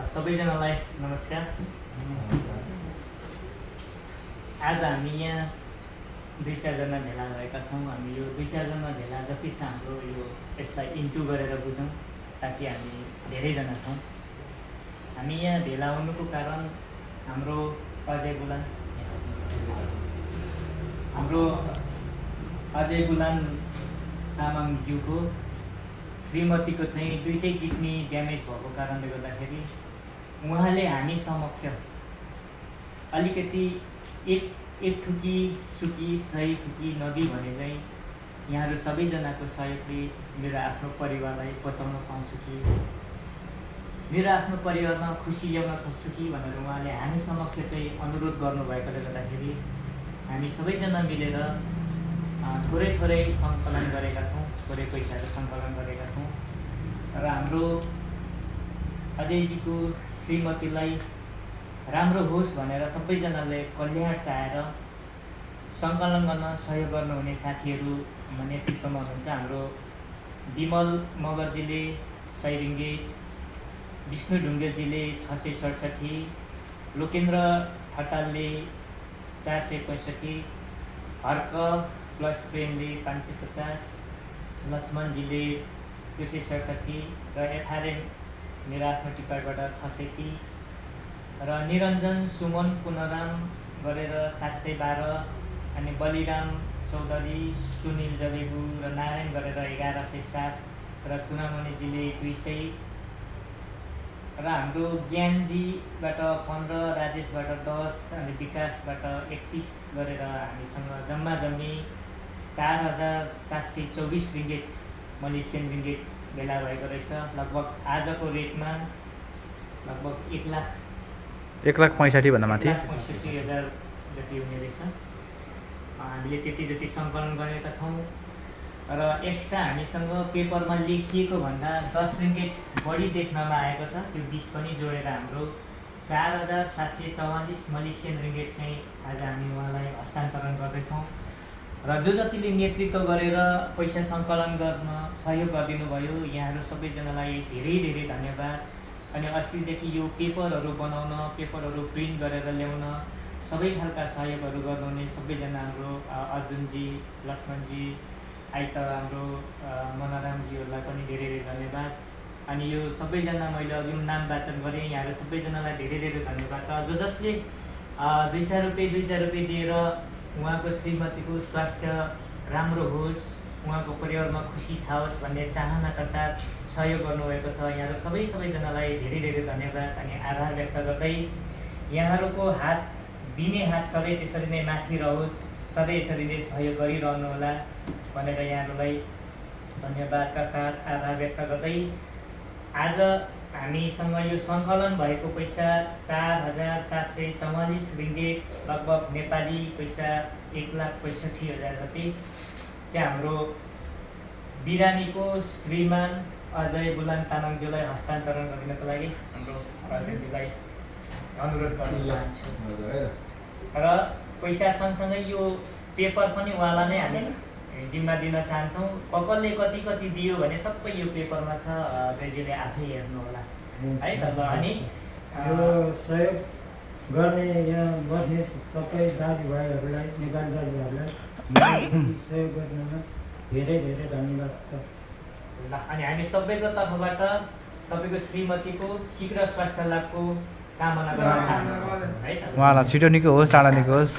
सबैजनालाई नमस्कार। आज हामी यहाँ 2-4 जना भेला भएका छौँ। हामी यो 2-4 जना भेला जति छ हाम्रो यो यसलाई इन्टु गरेर बुझौँ ताकि हामी धेरैजना छौँ। हामी यहाँ भेला हुनुको कारण हाम्रो अजय गुलान तामाङज्यूको श्रीमतीको चाहिँ दुईटै किडनी ड्यामेज भएको कारणले गर्दाखेरि उहाँले हामी समक्ष अलिकति एक थुकी सुकी सही थुकी नदी भने चाहिँ यहाँहरू सबैजनाको सहयोगले मेरो आफ्नो परिवारलाई बचाउन पाउँछु कि मेरो आफ्नो परिवारमा खुसी ल्याउन सक्छु कि भनेर उहाँले हामी समक्ष चाहिँ अनुरोध गर्नुभएकोले गर्दाखेरि हामी सबैजना मिलेर थोरै सङ्कलन गरेका छौँ, थोरै पैसाहरू सङ्कलन गरेका छौँ र हाम्रो अजयजीको श्रीमतीलाई राम्रो होस् भनेर सबैजनाले कल्याण चाहेर सङ्कलन गर्न सहयोग गर्नुहुने साथीहरू नेतृत्वमा हुनुहुन्छ। हाम्रो विमल मगरजीले 100 रिङ्गिट, विष्णु ढुङ्गेलजीले 667, लोकेन्द्र ठटालले 465, हर्क प्लस प्रेमले 550, लक्ष्मणजीले 267 र एफआरएम मेरो आफ्नो टिपाबाट 630 र निरञ्जन सुमन पुनराम गरेर 712 अनि बलिराम चौधरी, सुनिल जलेगु र नारायण गरेर 1160 र चुनामणिजीले 200 र हाम्रो ज्ञानजीबाट 15, राजेशबाट 10 अनि विकासबाट 31 गरेर हामीसँग जम्मा जम्मी 4724 रिङ्गिट मलेसियन रिङ्गिट भेला भएको रहेछ। लगभग आजको रेटमा लगभग 1,65,000 भन्दा माथि 1,65,000 जति हुने रहेछ। हामीले त्यति जति सङ्कलन गरेका छौँ र एक्स्ट्रा हामीसँग पेपरमा लेखिएको भन्दा 10 रिङ्गिट बढी देख्नमा आएको छ। त्यो 20 पनि जोडेर हाम्रो 4,744 मलेसियन रिङ्गिट चाहिँ आज हामी उहाँलाई हस्तान्तरण गर्दैछौँ र जो जतिले नेतृत्व गरेर पैसा सङ्कलन गर्न सहयोग गरिदिनु भयो यहाँहरू सबैजनालाई धेरै धन्यवाद। अनि अस्तिदेखि यो पेपरहरू बनाउन, पेपरहरू प्रिन्ट गरेर ल्याउन सबै खालका सहयोगहरू गर्नुहुने सबैजना हाम्रो अर्जुनजी, लक्ष्मणजी, त हाम्रो मनोरामजीहरूलाई पनि धेरै धन्यवाद। अनि यो सबैजना मैले अघि नाम वाचन गरेँ, यहाँहरू सबैजनालाई धेरै धन्यवाद। र जसले 2-4 रुपियाँ दिएर उहाँको श्रीमतीको स्वास्थ्य राम्रो होस्, उहाँको परिवारमा खुसी छाओस् भन्ने चाहनाका साथ सहयोग गर्नुभएको छ, यहाँहरू सबैजनालाई धेरै धन्यवाद अनि आभार व्यक्त गर्दै यहाँहरूको हात दिने हात सधैँ त्यसरी नै माथि रहोस्, सधैँ यसरी नै सहयोग गरिरहनुहोला भनेर यहाँहरूलाई धन्यवादका साथ आभार व्यक्त गर्दै आज हामीसँग यो सङ्कलन भएको पैसा 4,744 रिङ्गिट लगभग नेपाली पैसा 1,65,000 जति चाहिँ हाम्रो बिरामीको श्रीमान अजय गुलान तामाङज्यूलाई हस्तान्तरण गरिनको लागि हाम्रो अध्यक्षजीलाई अनुरोध गर्न चाहन्छु। र पैसा सँगसँगै यो पेपर पनि उहाँलाई नै हामी जिम्मा दिन चाहन्छौँ। कसले कति दियो भने सबै यो पेपरमा छ, अजयजीले आफै हेर्नु होला है त। ल अनि यो सहयोग गर्ने यहाँ बस्ने सबै दाजुभाइहरूलाई, नेपाली दाजुभाइहरूलाई सहयोग गर्नुमा धेरै धन्यवाद छ। ल अनि हामी सबैको तर्फबाट तपाईँको श्रीमतीको शीघ्र स्वास्थ्य लाभको कामना गर्न चाहन्छौँ है त। उहाँलाई छिटो निको होस्, चाँडो निको होस्।